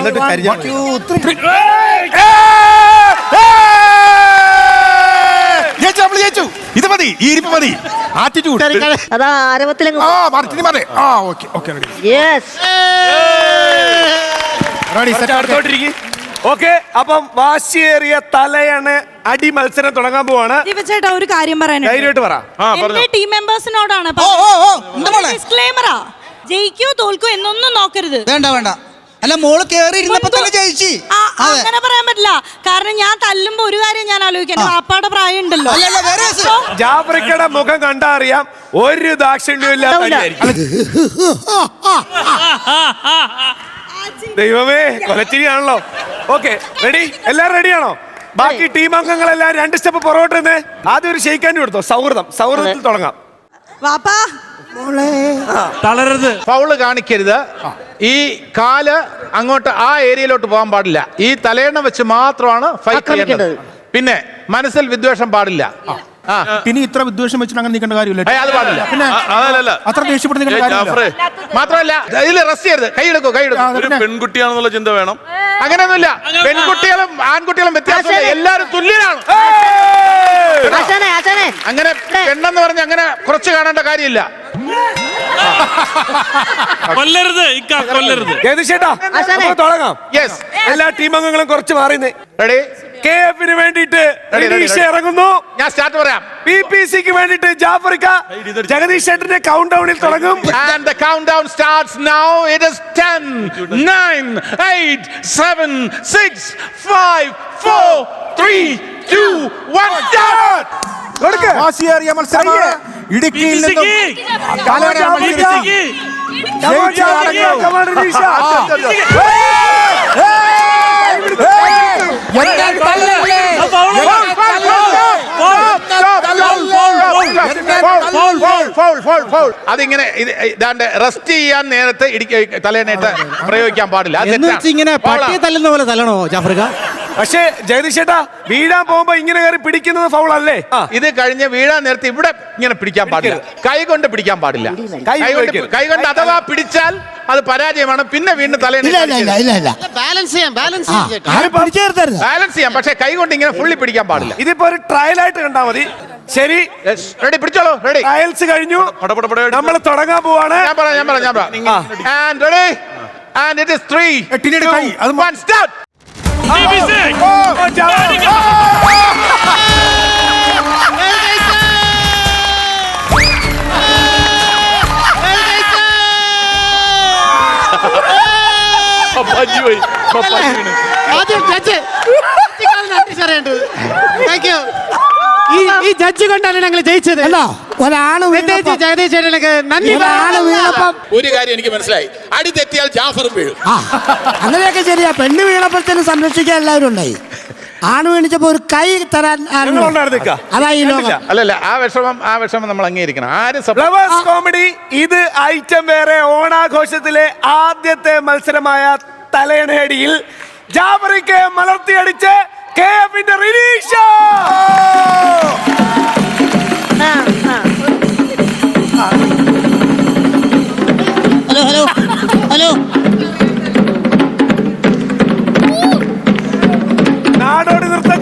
എന്നിട്ട് കരിഞ്ഞാൽ ജയിച്ചു. ഇത് മതി, ഈ ഇരിപ്പ് മതി. ആറ്റിറ്റ്യൂഡ് അതാ ആരവത്തിലങ്ങ് ഓക്കെ. അപ്പം വാശിയേറിയ തലയണ അടി മത്സരം തുടങ്ങാൻ പോവാണ്. ചേട്ടാ ഒരു കാര്യം ധൈര്യമായിട്ട് പറ. എന്റെ ടീം മെമ്പേഴ്സിനോടാണ് ഡിസ്ക്ലെയിമറാ. ജയിക്കോ തോൽക്കോ എന്നൊന്നും നോക്കരുത്. വേണ്ട അല്ല, മോള് കേറി ഇരുന്നപ്പോ തന്നെ ജയിച്ചു. അങ്ങനെ പറയാൻ പറ്റില്ല. കാരണം ഞാൻ തല്ലുമ്പോ ഒരു കാര്യം ഞാൻ ആലോചിക്കാൻ, പാപ്പാടെ പ്രായം ഉണ്ടല്ലോ. ജാഫ്രിക്കയുടെ മുഖം കണ്ടാ അറിയാം ഒരു ദാക്ഷിണ്യവും ഇല്ലാത്ത. ദൈവമേ, കൊലച്ചിരിയാണല്ലോ. Okay, ready? എല്ലാരും റെഡിയാണോ? ബാക്കി ടീം അംഗങ്ങളെല്ലാം 2 സ്റ്റെപ്പ് പുറകോട്ട് നിന്ന് ആദ്യം ഒരു ഷെയ്ക്കാൻഡ് കൊടുത്തോ. സൗഹൃദത്തിൽ തുടങ്ങാം. വാപ്പാ തളരരുത്, ഫൗള് കാണിക്കരുത്. ഈ കാല് അങ്ങോട്ട് ആ ഏരിയയിലോട്ട് പോകാൻ പാടില്ല. ഈ തലയെണ്ണ വെച്ച് മാത്രമാണ് ഫൈറ്റ് ചെയ്യേണ്ടത്. പിന്നെ മനസ്സിൽ വിദ്വേഷം പാടില്ല. ഇനി ഇത്ര വിദ്വേഷം വെച്ചിട്ട് അങ്ങനെ നിൽക്കേണ്ട കാര്യമില്ല. അത് പാടില്ല. പിന്നെ അത്ര ദേഷ്യപ്പെടുന്ന മാത്രമല്ല, ഇതിൽ റെസ്റ്റ് ചെയ്യരുത്. കൈയെടുക്കൂ. പെൺകുട്ടിയാണെന്നുള്ള ചിന്ത വേണം. അങ്ങനെയൊന്നുമില്ല. പെൺകുട്ടികളും ആൺകുട്ടികളും വ്യത്യാസമില്ല. എല്ലാരും തുല്യരാണ്. അങ്ങനെ പെണ്ണെന്ന് പറഞ്ഞ് അങ്ങനെ കുറച്ച് കാണേണ്ട കാര്യമില്ല. കൊല്ലരുത്. തുടങ്ങാം. എല്ലാ ടീം അംഗങ്ങളും കുറച്ച് മാറിയുന്നേ. റെഡി? KF-ന് വേണ്ടിയിട്ട് ഇറങ്ങുന്നു. ഞാൻ സ്റ്റാർട്ട് പറയാം. PPC-ക്ക് വേണ്ടിയിട്ട് ജാഫ്രിക്ക ജഗദീഷ് ചേട്ടന്റെ കൗണ്ട് ഡൗണിൽ തുടങ്ങും. And the countdown starts now. It is 10, 9, 8, 7, 6, 5, 4, 3, 2, 1, start! വാശിയേറിയ മത്സരമാണ്. ഇടുക്കിയിൽ നിന്നും അതിങ്ങനെ റെസ്റ്റ് ചെയ്യാൻ നേരത്തെ തലേണേറ്റ് പ്രയോഗിക്കാൻ പാടില്ല. ഇങ്ങനെ പട്ടിയെ തല്ലുന്ന പോലെ തല്ലണോ ജാഫ്രിക്ക? പക്ഷേ ജഗദീഷ് ചേട്ടാ, വീഴാൻ പോകുമ്പോ ഇങ്ങനെ കയറി പിടിക്കുന്നത് ഫൗൾ അല്ലേ? ഇത് കഴിഞ്ഞ് വീഴാൻ നേരത്തെ ഇവിടെ ഇങ്ങനെ പിടിക്കാൻ പാടില്ല. കൈ കൊണ്ട് പിടിക്കാൻ പാടില്ല. കൈ കൊണ്ട് അഥവാ പിടിച്ചാൽ അത് പരാജയമാണ്. പിന്നെ വീണ്ടും ബാലൻസ് ചെയ്യാം, പക്ഷെ കൈ കൊണ്ട് ഇങ്ങനെ ഫുള്ളി പിടിക്കാൻ പാടില്ല. ഇതിപ്പോ ഒരു ട്രയൽ ആയിട്ട് കണ്ടാ മതി. ശരി, റെഡി? പിടിച്ചോളൂ. റെഡി? ട്രയൽസ് കഴിഞ്ഞു, നമ്മൾ തുടങ്ങാൻ പോവാണ്. ഞാൻ പറയാം. And ready? And it is 3, 2, 1, start! ഈ ജഡ്ജ് കൊണ്ടാണ് ഞങ്ങൾ ജയിച്ചത്. ഒരു കാര്യം എനിക്ക് മനസ്സിലായി, അടി തെറ്റിയാൽ ജാഫറും വീഴും. അങ്ങനെയൊക്കെ ശരിയാ. പെണ്ണ് വീണപ്പോഴത്തേനും സംരക്ഷിക്കാൻ എല്ലാവരും ഉണ്ടായി. ആണ് വീണിച്ചപ്പോ ഒരു കൈ തരാൻ അതായി ലോകം. അല്ലല്ല, ആ വിഷമം നമ്മൾ അംഗീകരിക്കണം. കോമഡി. ഇത് ഐറ്റം വേറെ. ഓണാഘോഷത്തിലെ ആദ്യത്തെ മത്സരമായ തലയണയടിയിൽ ജാഫറിക്ക് മലർത്തിയടിച്ച് KF-ന്റെ റിനീഷ. ഹലോ നാടോടി നൃത്തം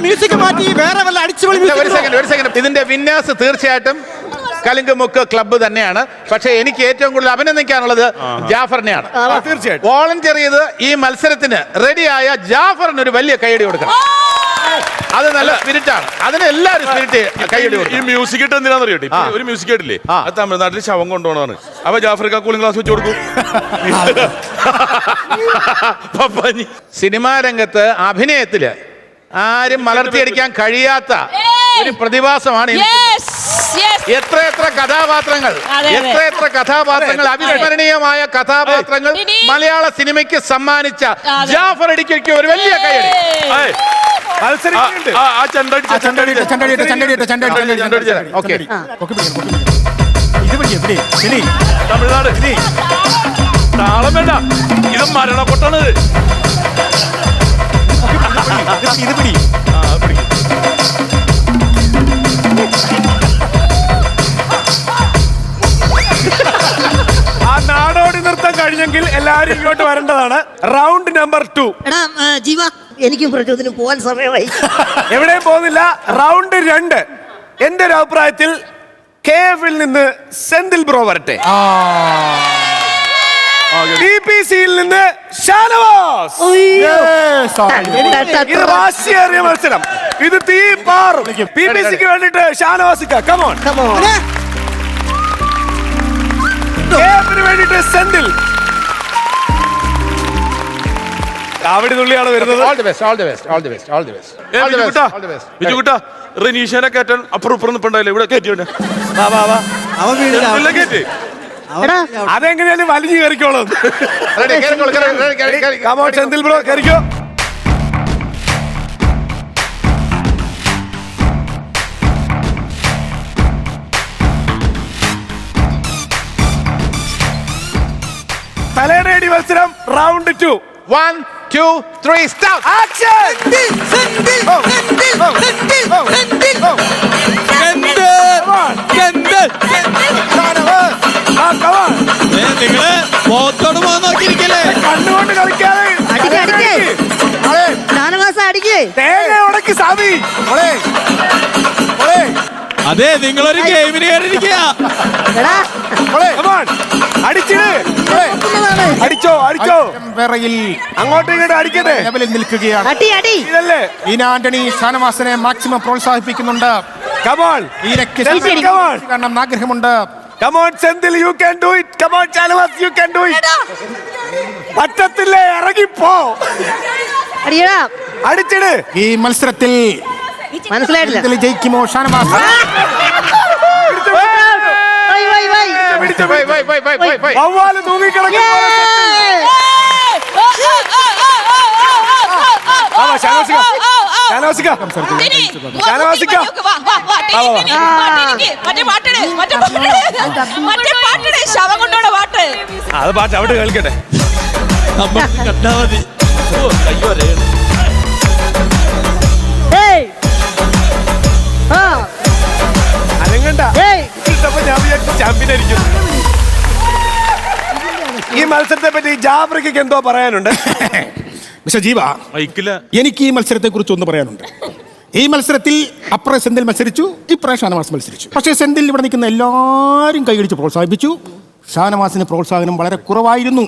മ്യൂസിക് മാറ്റി വേറെ വല്ല അടിച്ചുപൊളി. ഒരു സെക്കൻഡ്. ഇതിന്റെ വിന്യാസ് തീർച്ചയായിട്ടും കലുങ്കുമുക്ക് ക്ലബ്ബ് തന്നെയാണ്. പക്ഷെ എനിക്ക് ഏറ്റവും കൂടുതൽ അഭിനന്ദിക്കാനുള്ളത് ജാഫറിനെയാണ്. തീർച്ചയായിട്ടും വോളണ്ടിയർ ചെയ്ത് ഈ മത്സരത്തിന് റെഡിയായ ജാഫറിന് ഒരു വലിയ കൈയടി കൊടുക്കണം. അത് നല്ല സ്പിരിറ്റ് ആണ്. അതിന് എല്ലാവരും സ്പിരിറ്റ് കൈയടി കൊടുക്കും. ഈ മ്യൂസിക് ഇട്ട് എന്തിനാണെന്ന് അറിയട്ടെ? ഒരു മ്യൂസിക് ഇട്ടില്ലേ, അത് തമിഴ്നാട്ടിൽ ശവം കൊണ്ടുപോകണമാണ്. അപ്പൊ ജാഫ്രിക്ക കൂളിംഗ് ഗ്ലാസ് വെച്ച് കൊടുക്കും. സിനിമാ രംഗത്ത് അഭിനയത്തില് ആരും മലർത്തിയടിക്കാൻ കഴിയാത്ത ഒരു പ്രതിഭാസമാണ്. എത്ര കഥാപാത്രങ്ങൾ അവിസ്മരണീയമായ കഥാപാത്രങ്ങൾ മലയാള സിനിമയ്ക്ക് സമ്മാനിച്ച ജാഫർ ഇടുക്കിക്ക് ഒരു വലിയ കൈയടി. തമിഴ്നാട് താളം വേണ്ട, ഇത് മരണപ്പൊട്ടാണ്. ഇത് പിടി. ആ നാടോടി നൃത്തം കഴിഞ്ഞെങ്കിൽ എല്ലാവരും ഇങ്ങോട്ട് വരേണ്ടതാണ്. Round number 2. എടാ ജീവ എനിക്കും പ്രചോദനം പോവാൻ സമയമായി. എവിടെയും പോകുന്നില്ല. റൗണ്ട് 2. എന്റെ ഒരു അഭിപ്രായത്തിൽ KF-ൽ നിന്ന് സെന്തിൽ ബ്രോ വരട്ടെ. TPC-യിൽ നിന്ന് ഷാനവാസ്. ഇത് വാശിയേറിയ മത്സരം. ഇത് തീ പാറും. PPC-ക്ക് വേണ്ടിട്ട് ഷാനവാസിക്ക കമോൺ. KF-ന് വേണ്ടിട്ട് സെന്തിൽ. കാവടി തുള്ളിയാണ് വരുന്നത്. All the best, all the best, all the best, all the best. All the best, all the best. ബിജുകുട്ടാ റനീഷനെ കയറ്റാൻ അപ്പുറം ഇപ്പുറം നിൽപ്പുണ്ടായില്ലേ, ഇവിടെ കയറ്റിയോണ്ട് അവൻ വീണില്ല. കയറ്റി. എടാ അതെങ്ങനെയാലും വലിഞ്ഞു കയറിക്കോളും. Ready, കേറിക്കോളൂ, കേറി. കമോൺ സെന്തിൽ ബ്രോ കയറിക്കോ. തലേനേടി മത്സരം റൗണ്ട് 2. 1, 2, 3, start. ആക്ഷൻ. നിങ്ങള് പോത്തോട് പോകാൻ നോക്കിയിരിക്കല്ലേ? കണ്ണുകൊണ്ട് കളിക്കാതെ അടിക്ക്, അടിക്ക്. ഷാനവാസ അടിക്കേ. തേങ്ങ ഉടക്കി സാമി. അതെ, നിങ്ങളൊരു ഗെയിമിന് കയറിയിരിക്കുക. എടാ അടിച്ചിട്. അടിച്ചോ അടിച്ചോ. വിറയിൽ അങ്ങോട്ടും ഇങ്ങോട്ടും അടിക്കട്ടെ. ലെവലിൽ നിൽക്കുകയാണ്. അടി അടി. ഇതല്ലേ ഈന ആന്റണി ഷാനവാസിനെ മാക്സിമം പ്രോത്സാഹിപ്പിക്കുന്നുണ്ട്. കമോൺ ഈനയ്ക്ക് സെന്തിൽ, come on. കാരണം ആഗ്രഹമുണ്ട്. Come on Senthil, you can do it. Come on Shanavas, you can do it. പറ്റത്തില്ലേ, ഇറങ്ങിപ്പോ. അടിയടാ. അടിച്ചിട്. ഈ മത്സരത്തിൽ മനസ്സിലായിട്ടില്ല. ഇതിൽ ജയിക്കുമോ Shanavas? Why why why. Wait. വവ്വാല് തൂങ്ങിക്കിടക്കും. അത് പാട്ട് അവിടെ കേൾക്കട്ടെ. കണ്ടാ മതി. ഏയ്. ആ. അനങ്ങണ്ട. ഏയ്. ഇട്ടപ്പോ ഞാൻ വിചാരിച്ചു ചാമ്പ്യൻ ആയിരിക്കും. ഈ മത്സരത്തെ പറ്റി ജാഫ്രിക്ക് എന്തോ പറയാനുണ്ട്. പക്ഷെ ജീവ, മൈക്കില്ല. എനിക്ക് ഈ മത്സരത്തെ കുറിച്ച് ഒന്ന് പറയാനുണ്ട്. ഈ മത്സരത്തിൽ അപ്പുറം സെന്തിൽ മത്സരിച്ചു, ഇപ്പുറം ഷാനവാസ് മത്സരിച്ചു. പക്ഷേ സെന്തിൽ ഇവിടെ നിൽക്കുന്ന എല്ലാവരും കൈയടിച്ച് പ്രോത്സാഹിപ്പിച്ചു. ഷാനവാസിന് പ്രോത്സാഹനം വളരെ കുറവായിരുന്നു.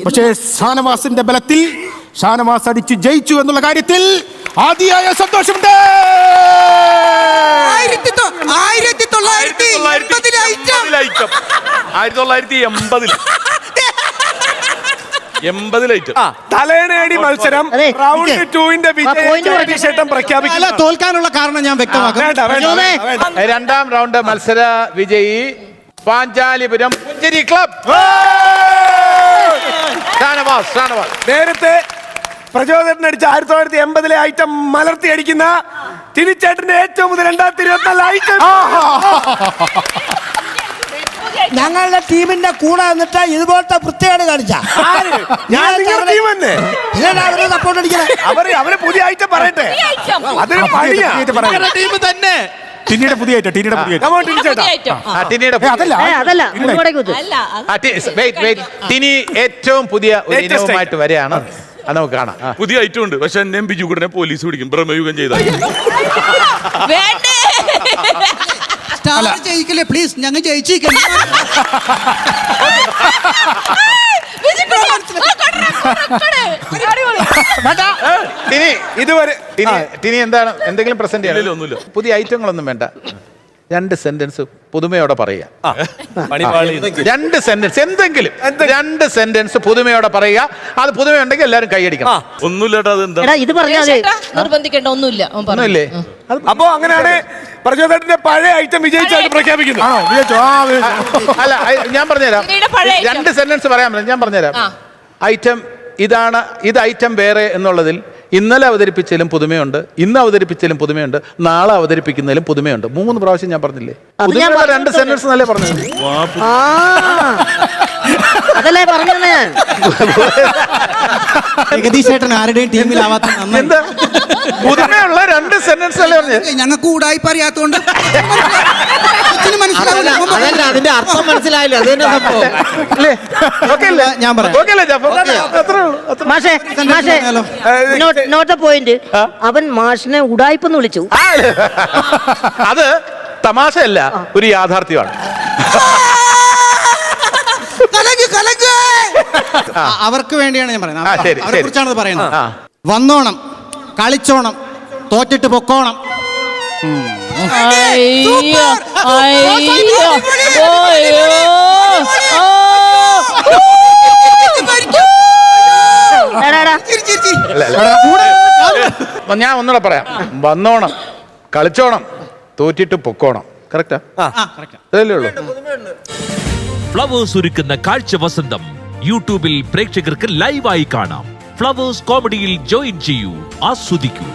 പക്ഷേ ഷാനവാസിന്റെ ബലത്തിൽ ഷാനവാസ് അടിച്ച് ജയിച്ചു എന്നുള്ള കാര്യത്തിൽ ആദിയായ സന്തോഷമുണ്ട്. 1980 തലേനേടി മത്സരം അതെ. റൗണ്ട് 2-ന്റെ point വിജയം പ്രഖ്യാപിക്കുന്നു. തോൽക്കാനുള്ള കാരണം ഞാൻ വ്യക്തമാക്കും. വേണ്ട, വേണ്ട, വേണ്ട, വേണ്ട. രണ്ടാം റൗണ്ട് മത്സര വിജയി പാഞ്ചാലിപുരം പുഞ്ചേരി ക്ലബ് ഷാനവാസ്. നേരത്തെ പ്രചോദനം അടിച്ച 1980-ലെ ഐറ്റം മലർത്തി അടിക്കുന്ന തിരിച്ചേട്ടന്റെ ഏറ്റവും മുതൽ 2024 ഐറ്റം. ഞങ്ങളുടെ ടീമിന്റെ കൂടെ വന്നിട്ട് ഇതുപോലത്തെ വൃത്തികേട് കാണിച്ച ഞാൻ നിങ്ങളുടെ ടീം തന്നെ. അവരെ സപ്പോർട്ട് അടിക്കണേ. അവര് പുതിയ ഐറ്റം പറയട്ടെ. അതൊരു പണിയാ. ടീം തന്നെ. ടിനിയുടെ പുതിയ ഐറ്റം, ടിനിയുടെ പുതിയ ഐറ്റം. Come on, ടിനി ചേട്ടാ. അതല്ല, അതല്ല മുൻകൂടെ കുത്ത്. ടിനി ഏറ്റവും പുതിയ ഒരു ഇനവുമായിട്ട് വരെയാണ്. അത് നമുക്ക് കാണാം. പുതിയ ഐറ്റം ഉണ്ട്. പക്ഷെ എന്നെ ബിജുകുട്ടനെ പോലീസ് പിടിക്കും ബ്രഹ്മയുഗം ചെയ്താൽ. ജയിക്കില്ലേ പ്ലീസ്, ഞങ്ങൾ ജയിച്ചിരിക്കണം. ഇതുവരെ ടിനി എന്താണ് എന്തെങ്കിലും പ്രസന്റ് ഇല്ല, ചെയ്യാൻ? ഒന്നുമില്ല. പുതിയ ഐറ്റങ്ങളൊന്നും വേണ്ട. 2 സെന്റൻസ് പുതുമയോടെ പറയുക. 2 സെന്റൻസ് എന്തെങ്കിലും 2 സെന്റൻസ് പുതുമയോടെ പറയുക. അത് പുതുമയുണ്ടെങ്കിൽ എല്ലാവരും കൈയടിക്കണം. ഒന്നുമില്ലാട്ടോ. അതെന്താ എടാ ഇത് പറഞ്ഞാൽ നിർബന്ധിക്കേണ്ട ഒന്നുമില്ല. ഒന്നുമില്ലേ? അപ്പോ അങ്ങനെയാണ് പ്രചോദനത്തിന്റെ പഴയ ഐറ്റം വിജയിച്ചായിട്ട് പ്രഖ്യാപിക്കുന്നു. അല്ല, ഞാൻ പറഞ്ഞുതരാം. ടിനിയുടെ പഴയ item. 2 സെന്റൻസ് പറയാൻ പറ്റില്ല. ഞാൻ പറഞ്ഞുതരാം. ഐറ്റം ഇതാണ്, ഇത് ഐറ്റം വേറെ എന്നുള്ളതിൽ ഇന്നലെ അവതരിപ്പിച്ചാലും പുതുമയുണ്ട്, ഇന്ന് അവതരിപ്പിച്ചാലും പുതുമയുണ്ട്, നാളെ അവതരിപ്പിക്കുന്നതിലും പുതുമയുണ്ട്. 3 പ്രാവശ്യം ഞാൻ പറഞ്ഞില്ലേ? അത് ഞാൻ പുതുമയുള്ള 2 സെന്റൻസ് എന്നല്ലേ പറഞ്ഞത്? അതല്ലേ പറഞ്ഞത്. ജഗദീശേട്ടൻ ആരുടെയും ടീമിലാവാത്ത എന്താ പുതുമയുള്ള 2 സെന്റൻസ് അല്ലേ പറഞ്ഞത്? ഞങ്ങൾക്ക് കൂടായി പറയാത്തോണ്ട് അതല്ല അതിന്റെ അർത്ഥം മനസ്സിലായില്ല അത് തന്നെ സംഭവം. അല്ലേ? Okay അല്ലേ? ഞാൻ പറയാം. Okay അല്ലേ ജാഫർ? അത്രേ ഉള്ളൂ. മാഷേ നോട്ട് ദ പോയിന്റ്. അവൻ മാഷിനെ ഉടായിപ്പെന്ന് വിളിച്ചു. അത് തമാശയല്ല, ഒരു യാഥാർത്ഥ്യമാണ്. അവർക്ക് വേണ്ടിയാണ് ഞാൻ പറയുന്നത്. ആ, ശരി, അവരെ ശരി. കുറിച്ചാണ് ഇത് പറയുന്നത്. ആ. വന്നോണം, കളിച്ചോണം, തോറ്റിട്ട് പൊക്കോണം. ഞാൻ ഒന്നുകൂടെ പറയാം. വന്നോണം, കളിച്ചോണം, തോറ്റിട്ട് പൊക്കോണം. കറക്റ്റാ? അതല്ലേ ഉള്ളൂ. ഫ്ലവേഴ്സ് ഒരുക്കുന്ന കാഴ്ച വസന്തം യൂട്യൂബിൽ പ്രേക്ഷകർക്ക് ലൈവായി കാണാം. ഫ്ലവേഴ്സ് കോമഡിയിൽ ജോയിൻ ചെയ്യൂ, ആസ്വദിക്കൂ.